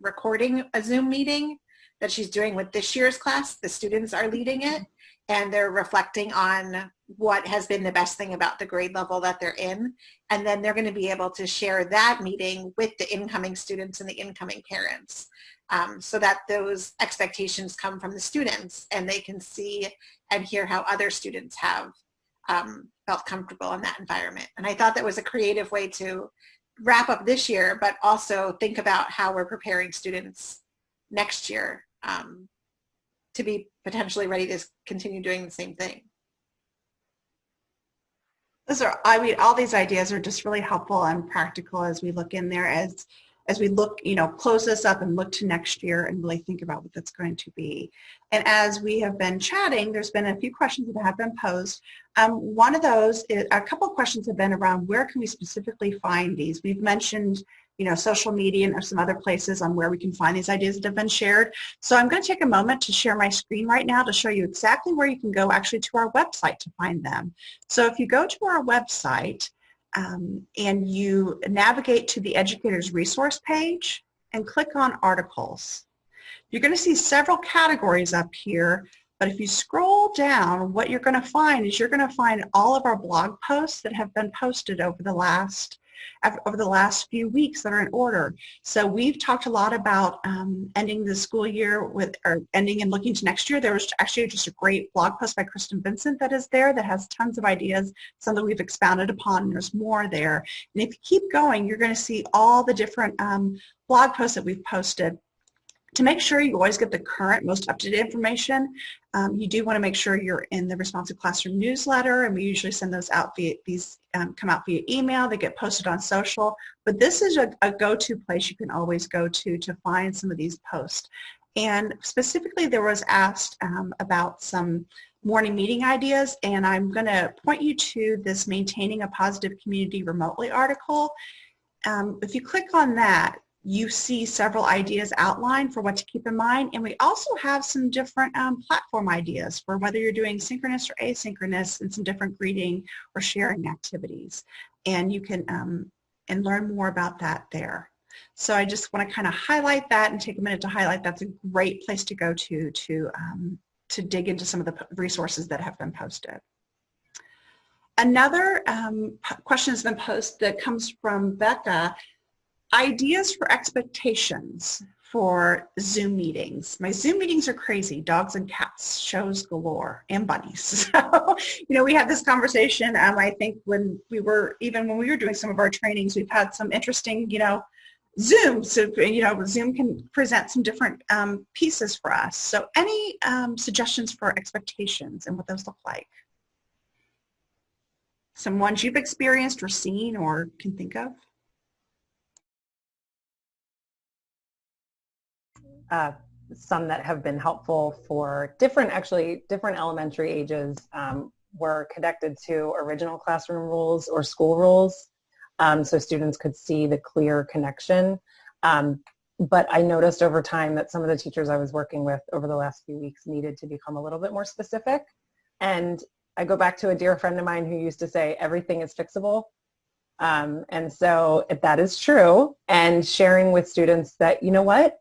recording a Zoom meeting that she's doing with this year's class. The students are leading it, and they're reflecting on what has been the best thing about the grade level that they're in. And then they're going to be able to share that meeting with the incoming students and the incoming parents, so that those expectations come from the students and they can see and hear how other students have felt comfortable in that environment. And I thought that was a creative way to wrap up this year, but also think about how we're preparing students next year to be potentially ready to continue doing the same thing. All these ideas are just really helpful and practical as we look in there. As as we look, close this up and look to next year and really think about what that's going to be. And as we have been chatting, there's been a few questions that have been posed. One of those, a couple of questions have been around where can we specifically find these? We've mentioned social media and some other places on where we can find these ideas that have been shared. So I'm going to take a moment to share my screen right now to show you exactly where you can go actually to our website to find them. So if you go to our website and you navigate to the Educators Resource page and click on Articles, you're going to see several categories up here. But if you scroll down, what you're going to find is you're going to find all of our blog posts that have been posted over the last few weeks that are in order. So we've talked a lot about ending the school year or ending and looking to next year. There was actually just a great blog post by Kristen Vincent that is there that has tons of ideas, some that we've expounded upon, and there's more there. And if you keep going, you're going to see all the different blog posts that we've posted. To make sure you always get the current, most up-to-date information, you do want to make sure you're in the Responsive Classroom newsletter, and we usually send those out via, come out via email. They get posted on social, but this is a go-to place you can always go to find some of these posts. And specifically, there was asked about some morning meeting ideas, and I'm going to point you to this Maintaining a Positive Community Remotely article. If you click on that, you see several ideas outlined for what to keep in mind, and we also have some different platform ideas for whether you're doing synchronous or asynchronous and some different greeting or sharing activities. And you can and learn more about that there. So I just want to kind of highlight that and take a minute to highlight that's a great place to go to dig into some of the resources that have been posted. Another question has been posted that comes from Becca. Ideas for expectations for Zoom meetings. My Zoom meetings are crazy. Dogs and cats, shows galore, and bunnies. So, we had this conversation, I think when we were doing some of our trainings, we've had some interesting, Zoom. So, Zoom can present some different pieces for us. So any suggestions for expectations and what those look like? Some ones you've experienced or seen or can think of? Some that have been helpful for different elementary ages were connected to original classroom rules or school rules, so students could see the clear connection. But I noticed over time that some of the teachers I was working with over the last few weeks needed to become a little bit more specific. And I go back to a dear friend of mine who used to say, everything is fixable. And so if that is true, and sharing with students that, what?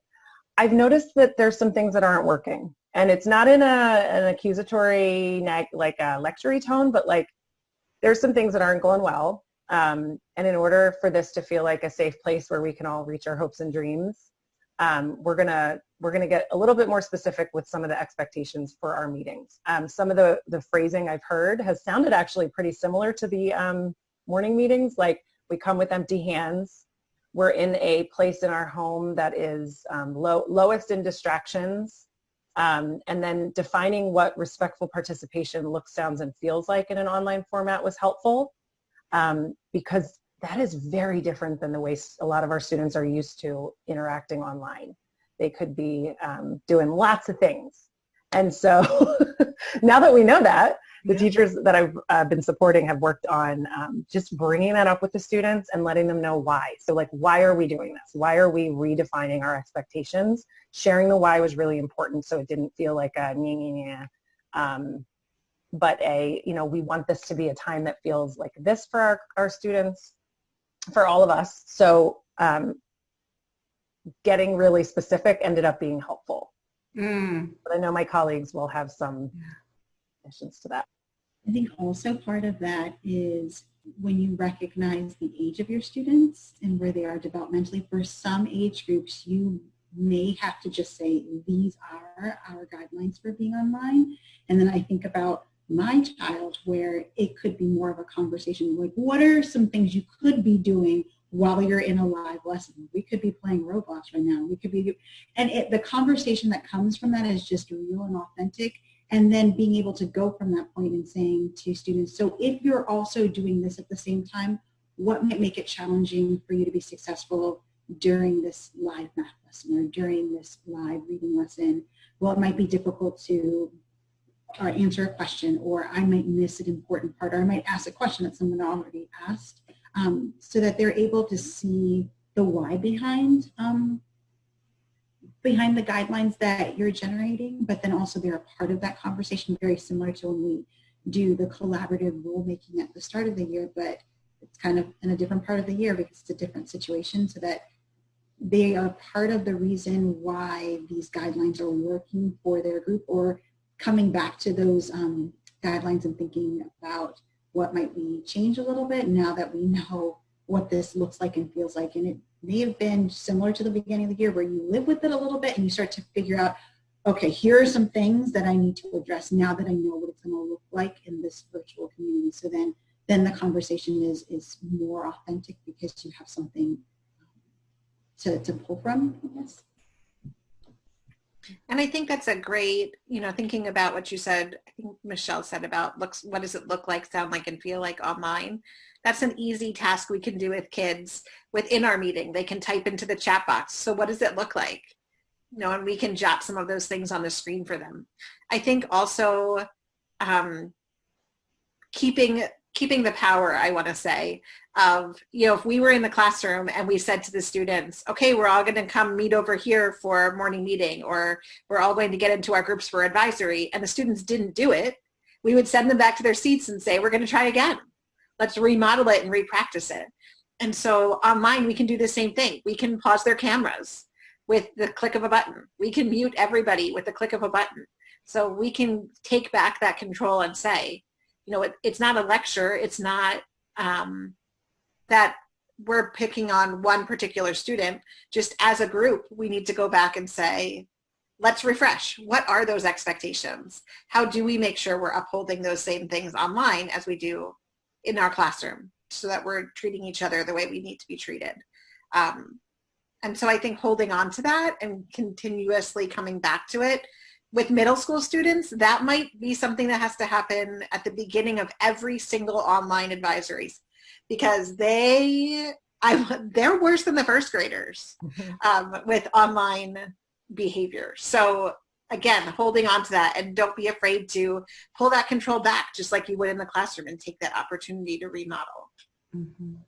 I've noticed that there's some things that aren't working, and it's not in an accusatory, like a lecture-y tone, but like there's some things that aren't going well. And in order for this to feel like a safe place where we can all reach our hopes and dreams, we're gonna get a little bit more specific with some of the expectations for our meetings. Some of the phrasing I've heard has sounded actually pretty similar to the morning meetings, like we come with empty hands. We're in a place in our home that is lowest in distractions, and then defining what respectful participation looks, sounds, and feels like in an online format was helpful, because that is very different than the way a lot of our students are used to interacting online. They could be doing lots of things. And so now that we know that, the teachers that I've been supporting have worked on just bringing that up with the students and letting them know why. So like, why are we doing this? Why are we redefining our expectations? Sharing the why was really important, so it didn't feel like a but we want this to be a time that feels like this for our students, for all of us. So getting really specific ended up being helpful. But I know my colleagues will have some additions to that. I think also part of that is when you recognize the age of your students and where they are developmentally. For some age groups, you may have to just say, these are our guidelines for being online. And then I think about my child, where it could be more of a conversation, like, what are some things you could be doing while you're in a live lesson? We could be playing Roblox right now. We could be, and the conversation that comes from that is just real and authentic. And then being able to go from that point and saying to students, so if you're also doing this at the same time, what might make it challenging for you to be successful during this live math lesson or during this live reading lesson, well, it might be difficult to answer a question, or I might miss an important part, or I might ask a question that someone already asked, so that they're able to see the why behind the guidelines that you're generating, but then also they're a part of that conversation, very similar to when we do the collaborative rulemaking at the start of the year, but it's kind of in a different part of the year because it's a different situation, so that they are part of the reason why these guidelines are working for their group, or coming back to those guidelines and thinking about what might we change a little bit now that we know what this looks like and feels like. And it may have been similar to the beginning of the year where you live with it a little bit and you start to figure out, okay, here are some things that I need to address now that I know what it's going to look like in this virtual community. So then the conversation is more authentic because you have something to pull from, I guess. And I think that's a great, thinking about what you said, I think Michelle said about what does it look like, sound like, and feel like online. That's an easy task we can do with kids within our meeting. They can type into the chat box. So what does it look like? And we can jot some of those things on the screen for them. I think also keeping the power, I want to say, of, if we were in the classroom and we said to the students, okay, we're all going to come meet over here for morning meeting, or we're all going to get into our groups for advisory, and the students didn't do it, we would send them back to their seats and say, we're going to try again. Let's remodel it and repractice it. And so online, we can do the same thing. We can pause their cameras with the click of a button. We can mute everybody with the click of a button. So we can take back that control and say, it's not a lecture. It's not that we're picking on one particular student. Just as a group, we need to go back and say, let's refresh. What are those expectations? How do we make sure we're upholding those same things online as we do in our classroom, so that we're treating each other the way we need to be treated? And so I think holding on to that and continuously coming back to it with middle school students, that might be something that has to happen at the beginning of every single online advisories, because they're worse than the first graders with online behavior. So again, holding on to that, and don't be afraid to pull that control back, just like you would in the classroom, and take that opportunity to remodel.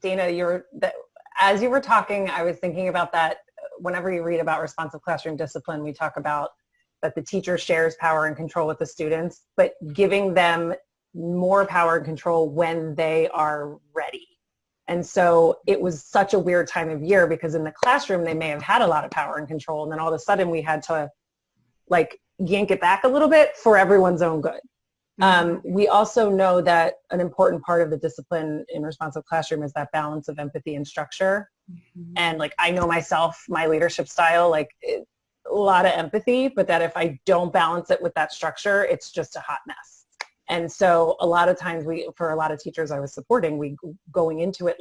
Dana, as you were talking, I was thinking about that. Whenever you read about responsive classroom discipline, we talk about that the teacher shares power and control with the students, but giving them more power and control when they are ready. And so it was such a weird time of year, because in the classroom, they may have had a lot of power and control, and then all of a sudden we had to yank it back a little bit for everyone's own good. We also know that an important part of the discipline in responsive classroom is that balance of empathy and structure. And I know myself, my leadership style, a lot of empathy, but that if I don't balance it with that structure, it's just a hot mess. And so a lot of times for a lot of teachers I was supporting, we going into it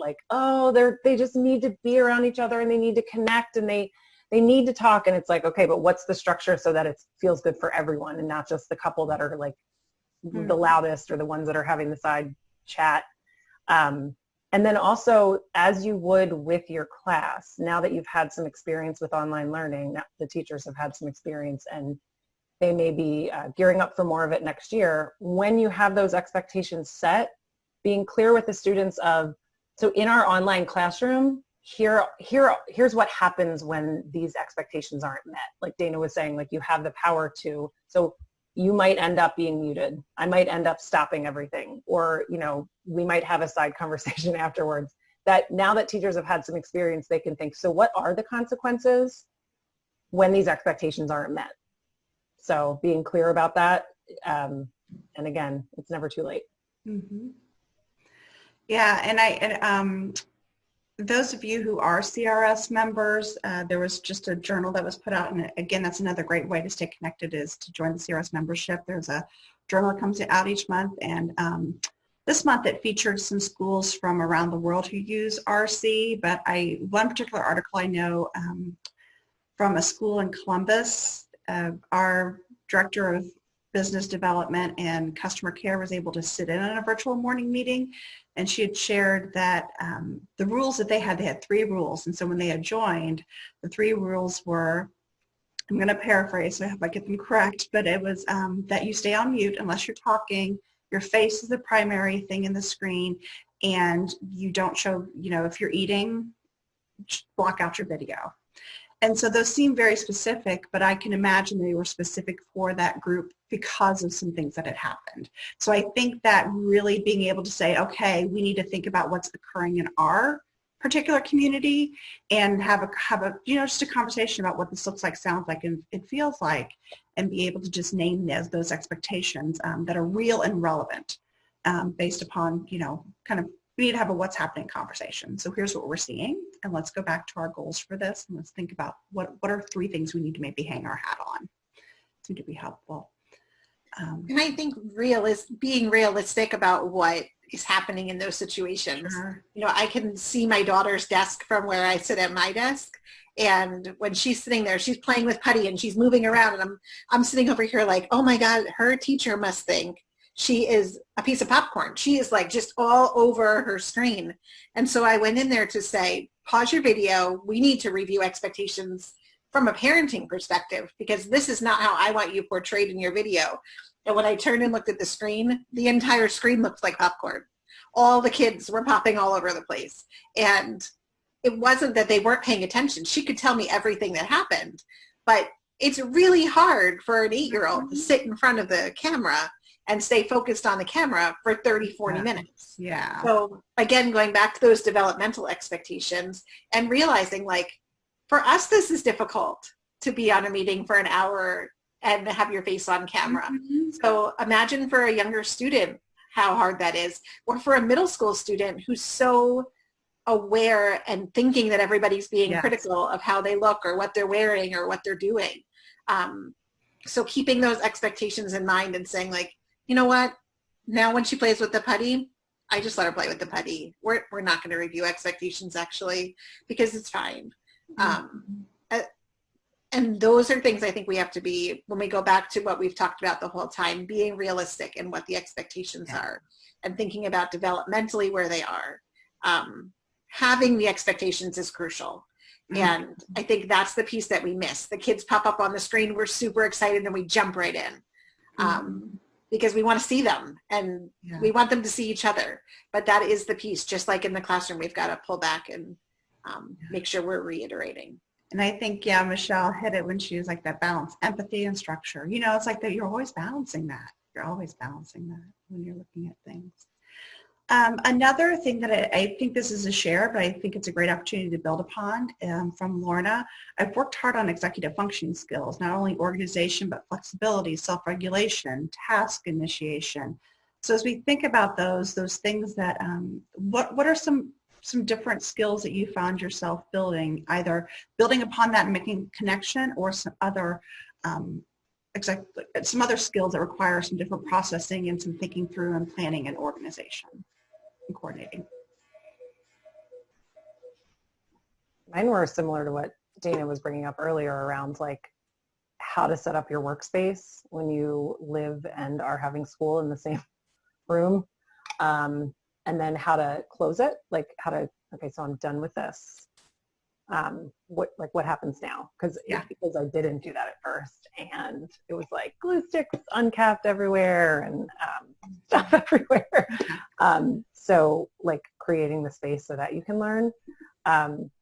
they just need to be around each other, and they need to connect, and they need to talk. And it's okay, but what's the structure so that it feels good for everyone, and not just the couple that are the loudest or the ones that are having the side chat. And then also, as you would with your class, now that you've had some experience with online learning, now the teachers have had some experience and they may be gearing up for more of it next year, when you have those expectations set, being clear with the students so in our online classroom, here's what happens when these expectations aren't met. Like Dana was saying, you have the power to, so you might end up being muted. I might end up stopping everything, or, we might have a side conversation afterwards. That now that teachers have had some experience, they can think, so what are the consequences when these expectations aren't met? So being clear about that. And again, it's never too late. Mm-hmm. Yeah, and those of you who are CRS members, there was just a journal that was put out, and again, that's another great way to stay connected, is to join the CRS membership. There's a journal that comes out each month, and this month it featured some schools from around the world who use RC, but one particular article I know from a school in Columbus, our director of business development and customer care was able to sit in on a virtual morning meeting, and she had shared that the rules that they had 3 rules. And so when they had joined, the 3 rules were, I'm going to paraphrase, so I hope I get them correct, but it was that you stay on mute unless you're talking, your face is the primary thing in the screen, and you don't show, if you're eating, block out your video. And so those seem very specific, but I can imagine they were specific for that group because of some things that had happened. So I think that really being able to say, okay, we need to think about what's occurring in our particular community and have a just a conversation about what this looks like, sounds like, and it feels like, and be able to just name those expectations that are real and relevant based upon, kind of, we need to have a what's happening conversation. So here's what we're seeing, and let's go back to our goals for this, and let's think about what are 3 things we need to maybe hang our hat on. Seem to be helpful. And I think being realistic about what is happening in those situations. Sure. I can see my daughter's desk from where I sit at my desk, and when she's sitting there, she's playing with putty and she's moving around, and I'm sitting over here like, oh my God, her teacher must think she is a piece of popcorn. She is like just all over her screen. And so I went in there to say, pause your video. We need to review expectations from a parenting perspective, because this is not how I want you portrayed in your video. And when I turned and looked at the screen, the entire screen looked like popcorn. All the kids were popping all over the place. And it wasn't that they weren't paying attention. She could tell me everything that happened, but it's really hard for an 8-year-old to sit in front of the camera and stay focused on the camera for 30, 40 minutes. Yeah. So again, going back to those developmental expectations and realizing, like, for us, this is difficult to be on a meeting for an hour and have your face on camera. Mm-hmm. So imagine for a younger student how hard that is, or for a middle school student who's so aware and thinking that everybody's being Yes. critical of how they look or what they're wearing or what they're doing. So keeping those expectations in mind and saying, like, you know what, now when she plays with the putty, I just let her play with the putty. We're not going to review expectations, actually, because it's fine. And those are things I think we have to be, when we go back to what we've talked about the whole time, being realistic in what the expectations are and thinking about developmentally where they are. Having the expectations is crucial. And I think that's the piece that we miss. The kids pop up on the screen, we're super excited, and we jump right in. Because we want to see them and we want them to see each other. But that is the piece, just like in the classroom, we've got to pull back and make sure we're reiterating. And I think, Michelle hit it when she was like that balance, empathy and structure. It's like that you're always balancing that. You're always balancing that when you're looking at things. Another thing that I think this is a share, but I think it's a great opportunity to build upon from Lorna. I've worked hard on executive functioning skills, not only organization, but flexibility, self-regulation, task initiation. So as we think about those things that, what are some different skills that you found yourself building, either building upon that and making connection, or some other skills that require some different processing and some thinking through and planning and organization and coordinating? Mine were similar to what Dana was bringing up earlier around like how to set up your workspace when you live and are having school in the same room. And then how to close it, like how to, okay, so I'm done with this. What happens now? Because I didn't do that at first, and it was like glue sticks uncapped everywhere and stuff everywhere. So like creating the space so that you can learn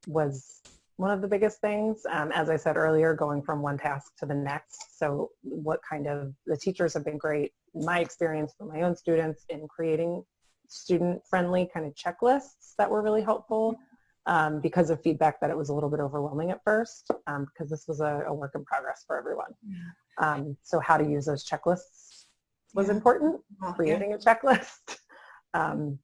was one of the biggest things. As I said earlier, going from one task to the next. So the teachers have been great, in my experience for my own students, in creating student-friendly kind of checklists that were really helpful because of feedback that it was a little bit overwhelming at first because this was a work in progress for everyone. So how to use those checklists was important. Creating a checklist.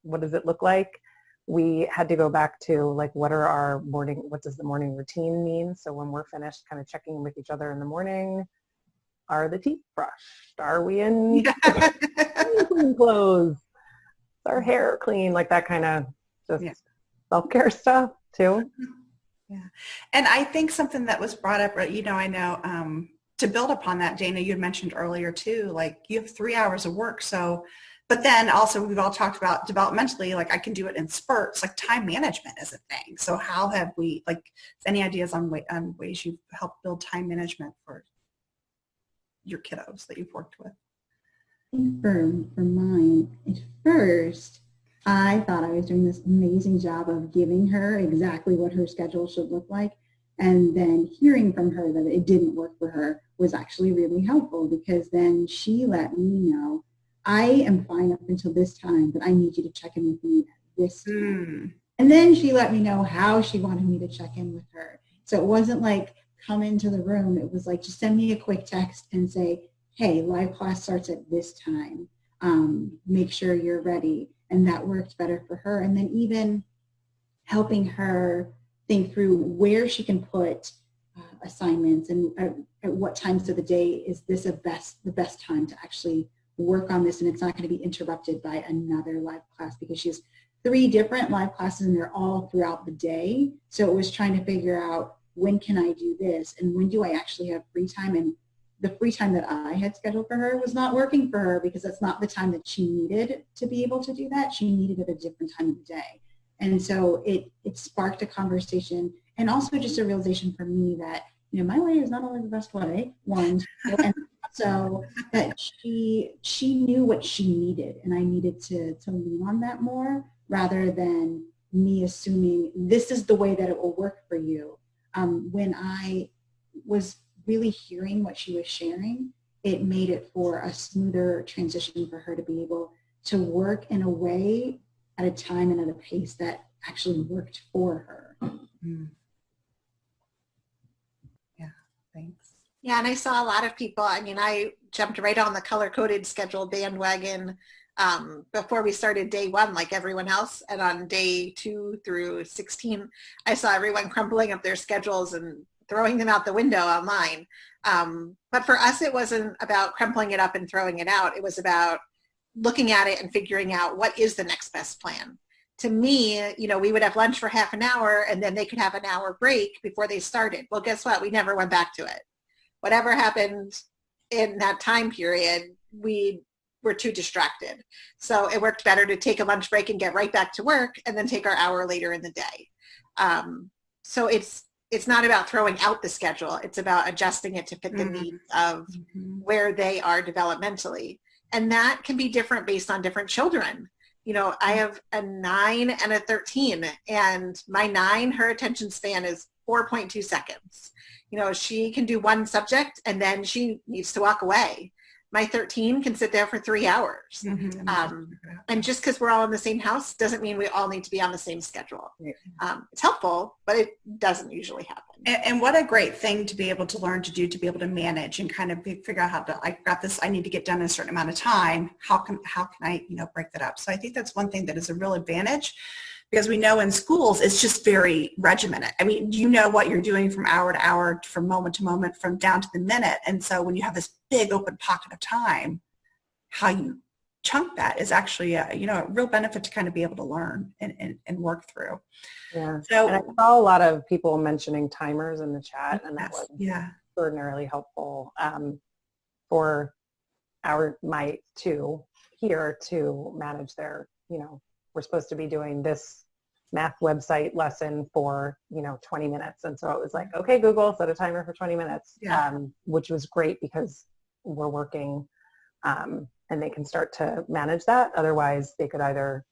What does it look like? We had to go back to like, what does the morning routine mean? So when we're finished kind of checking in with each other in the morning, are the teeth brushed? Are we in clean clothes? Is our hair clean? Like that kind of just self-care stuff too. Yeah. And I think something that was brought up, I know to build upon that, Dana, you had mentioned earlier too, like you have 3 hours of work. So, but then also we've all talked about developmentally, like I can do it in spurts, like time management is a thing. So how have we, like, any ideas on ways you've helped build time management for your kiddos that you've worked with? I think for mine, at first, I thought I was doing this amazing job of giving her exactly what her schedule should look like. And then hearing from her that it didn't work for her was actually really helpful, because then she let me know, I am fine up until this time, but I need you to check in with me at this time. And then she let me know how she wanted me to check in with her. So it wasn't like come into the room. It was like, just send me a quick text and say, hey, live class starts at this time. Make sure you're ready. And that worked better for her. And then even helping her think through where she can put assignments and at what times of the day is this the best time to actually work on this, and it's not going to be interrupted by another live class, because she has 3 different live classes and they're all throughout the day. So it was trying to figure out, when can I do this and when do I actually have free time? And the free time that I had scheduled for her was not working for her, because that's not the time that she needed to be able to do that. She needed it at a different time of the day. And so it sparked a conversation, and also just a realization for me that, my way is not always the best way, one, and so that she knew what she needed, and I needed to lean on that more, rather than me assuming this is the way that it will work for you. When I was really hearing what she was sharing, it made it for a smoother transition for her to be able to work in a way, at a time and at a pace that actually worked for her. Yeah, thanks. Yeah, and I saw a lot of people, I jumped right on the color-coded schedule bandwagon before we started day 1, like everyone else. And on day 2 through 16, I saw everyone crumpling up their schedules and throwing them out the window online. But for us, it wasn't about crumpling it up and throwing it out. It was about looking at it and figuring out what is the next best plan. To me, we would have lunch for half an hour and then they could have an hour break before they started. Well, guess what? We never went back to it. Whatever happened in that time period, we were too distracted. So it worked better to take a lunch break and get right back to work and then take our hour later in the day. So it's not about throwing out the schedule. It's about adjusting it to fit the needs of where they are developmentally. And that can be different based on different children. I have a 9 and a 13, and my 9, her attention span is 4.2 seconds. She can do one subject and then she needs to walk away. My 13 can sit there for 3 hours. And just because we're all in the same house doesn't mean we all need to be on the same schedule. It's helpful, but it doesn't usually happen. And what a great thing to be able to learn to do, to be able to manage and kind of figure out how to, I've got this, I need to get done in a certain amount of time. How can I, break that up? So I think that's one thing that is a real advantage, because we know in schools it's just very regimented. I mean, you know what you're doing from hour to hour, from moment to moment, from down to the minute. And so when you have this big open pocket of time, how you chunk that is actually a real benefit to kind of be able to learn and work through. Yeah. So, and I saw a lot of people mentioning timers in the chat, and that was extraordinarily helpful for my 2 here to manage their, we're supposed to be doing this math website lesson for 20 minutes, and so it was like, okay, Google, set a timer for 20 minutes, which was great because we're working, and they can start to manage that. Otherwise they could either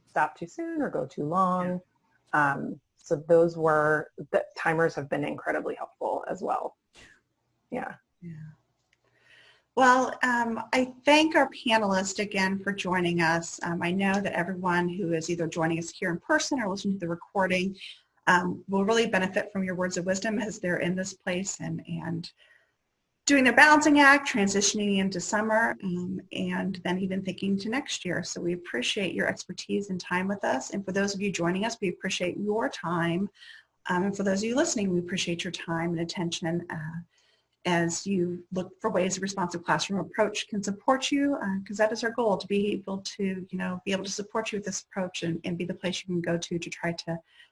stop too soon or go too long. So the timers have been incredibly helpful as well. Yeah. Well, I thank our panelists again for joining us. I know that everyone who is either joining us here in person or listening to the recording will really benefit from your words of wisdom as they're in this place and doing their balancing act, transitioning into summer, and then even thinking to next year. So we appreciate your expertise and time with us. And for those of you joining us, we appreciate your time. And for those of you listening, we appreciate your time and attention as you look for ways a responsive classroom approach can support you, because that is our goal, to be able to, be able to support you with this approach and be the place you can go to try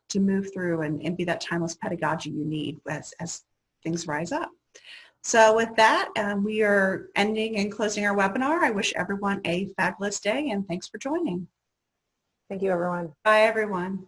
to move through and be that timeless pedagogy you need as things rise up. So with that, we are ending and closing our webinar. I wish everyone a fabulous day and thanks for joining. Thank you, everyone. Bye, everyone.